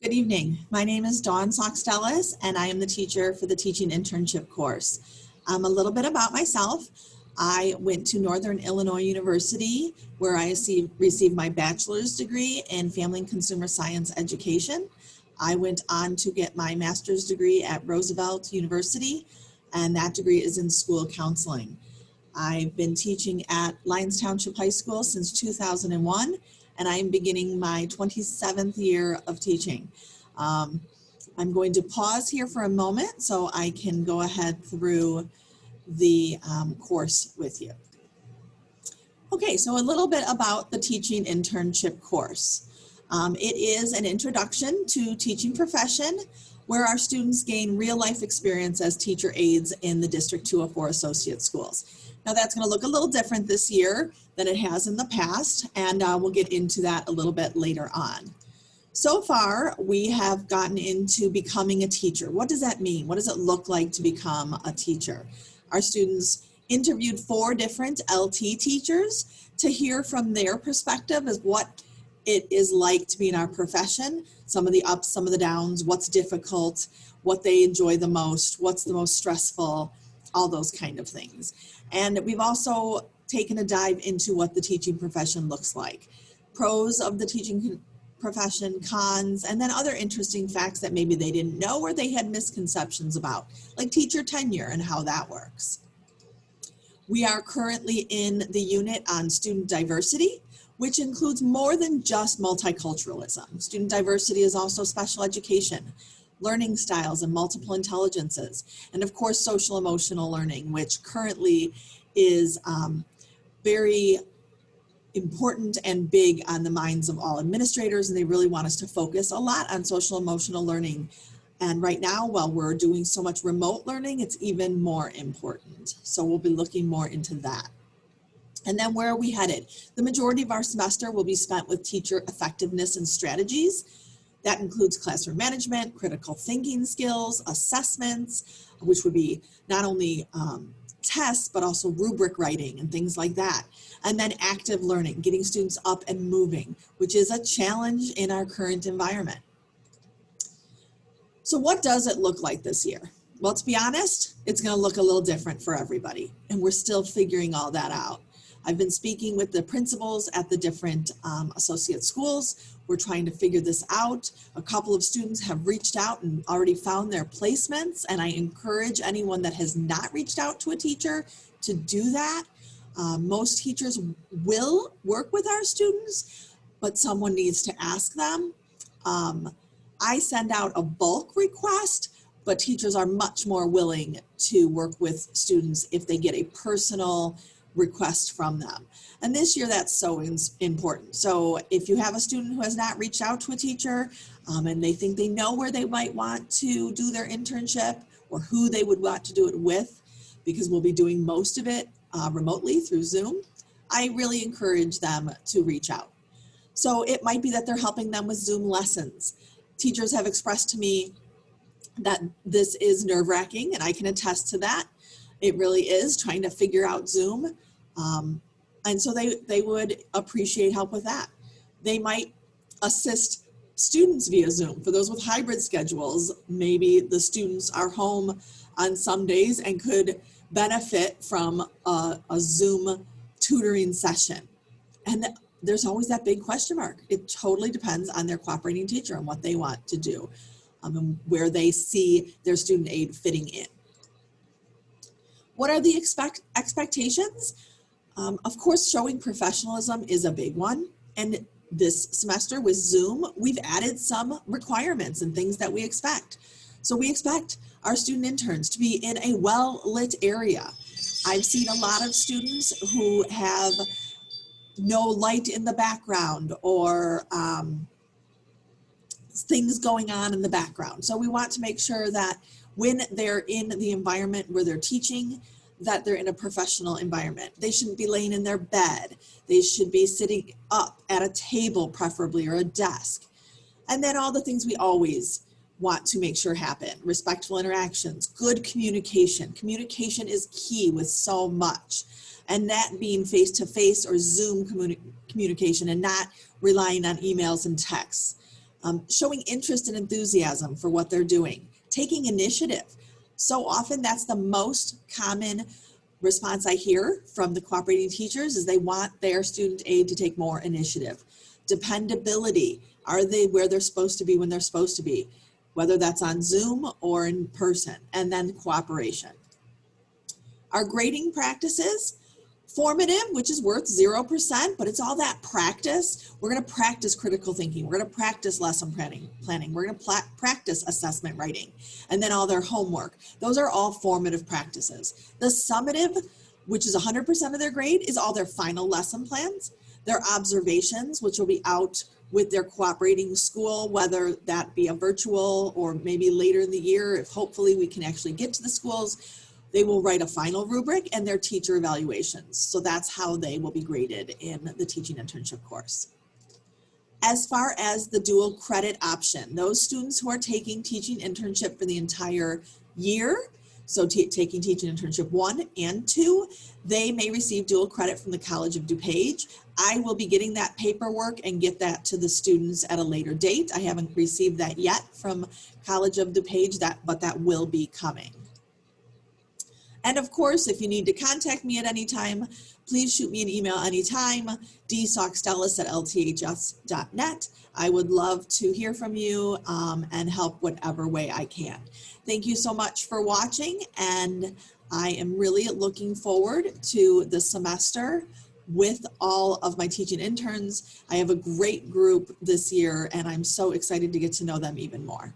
Good evening. My name is Dawn Saukstelis, and I am the teacher for the Teaching Internship course. A little bit about myself. I went to Northern Illinois University, where I received my bachelor's degree in Family and Consumer Science Education. I went on to get my master's degree at Roosevelt University, and that degree is in school counseling. I've been teaching at Lyons Township High School since 2001, and I am beginning my 27th year of teaching. I'm going to pause here for a moment so I can go ahead through the course with you. Okay, so a little bit about the Teaching Internship course. It is an introduction to teaching profession where our students gain real-life experience as teacher aides in the District 204 Associate Schools. Now that's going to look a little different this year than it has in the past, and we'll get into that a little bit later on. So far, we have gotten into becoming a teacher. What does that mean? What does it look like to become a teacher? Our students interviewed 4 different LT teachers to hear from their perspective as what it is like to be in our profession, some of the ups, some of the downs, what's difficult, what they enjoy the most, what's the most stressful, all those kind of things. And we've also taken a dive into what the teaching profession looks like. Pros of the teaching profession, cons, and then other interesting facts that maybe they didn't know or they had misconceptions about, like teacher tenure and how that works. We are currently in the unit on student diversity, which includes more than just multiculturalism. Student diversity is also special education, learning styles and multiple intelligences, and of course social emotional learning, which currently is very important and big on the minds of all administrators, and they really want us to focus a lot on social emotional learning. And right now, while we're doing so much remote learning, it's even more important. So we'll be looking more into that. And then where are we headed? The majority of our semester will be spent with teacher effectiveness and strategies. That includes classroom management, critical thinking skills, assessments, which would be not only tests, but also rubric writing and things like that. And then active learning, getting students up and moving, which is a challenge in our current environment. So what does it look like this year? Well, to be honest, it's going to look a little different for everybody, and we're still figuring all that out. I've been speaking with the principals at the different associate schools. We're trying to figure this out. A couple of students have reached out and already found their placements, and I encourage anyone that has not reached out to a teacher to do that. Most teachers will work with our students, but someone needs to ask them. I send out a bulk request, but teachers are much more willing to work with students if they get a personal request from them. And this year that's so important. So if you have a student who has not reached out to a teacher and they think they know where they might want to do their internship or who they would want to do it with, because we'll be doing most of it remotely through Zoom, I really encourage them to reach out. So it might be that they're helping them with Zoom lessons. Teachers have expressed to me that this is nerve-wracking, and I can attest to that. It really is, trying to figure out Zoom. And so they would appreciate help with that. They might assist students via Zoom. For those with hybrid schedules, maybe the students are home on some days and could benefit from a Zoom tutoring session. And there's always that big question mark. It totally depends on their cooperating teacher and what they want to do, and where they see their student aid fitting in. What are the expectations? Of course, showing professionalism is a big one. And this semester with Zoom, we've added some requirements and things that we expect. So we expect our student interns to be in a well-lit area. I've seen a lot of students who have no light in the background or things going on in the background. So we want to make sure that when they're in the environment where they're teaching, that they're in a professional environment. They shouldn't be laying in their bed. They should be sitting up at a table preferably, or a desk. And then all the things we always want to make sure happen: respectful interactions, good communication. Communication is key with so much. And that being face-to-face or Zoom communication, and not relying on emails and texts. Showing interest and enthusiasm for what they're doing, taking initiative. So often that's the most common response I hear from the cooperating teachers is they want their student aid to take more initiative. Dependability, are they where they're supposed to be when they're supposed to be, whether that's on Zoom or in person, and then cooperation. Our grading practices, formative, which is worth 0%, but it's all that practice. We're going to practice critical thinking. We're going to practice lesson planning. We're going to practice assessment writing, and then all their homework. Those are all formative practices. The summative, which is 100% of their grade, is all their final lesson plans, their observations, which will be out with their cooperating school, whether that be a virtual or maybe later in the year, if hopefully we can actually get to the schools. They will write a final rubric and their teacher evaluations. So that's how they will be graded in the teaching internship course. As far as the dual credit option, those students who are taking teaching internship for the entire year, so taking teaching internship 1 and 2, they may receive dual credit from the College of DuPage. I will be getting that paperwork and get that to the students at a later date. I haven't received that yet from College of DuPage, but that will be coming. And of course, if you need to contact me at any time, please shoot me an email anytime, dsaukstelis@lths.net. I would love to hear from you and help whatever way I can. Thank you so much for watching, and I am really looking forward to the semester with all of my teaching interns. I have a great group this year, and I'm so excited to get to know them even more.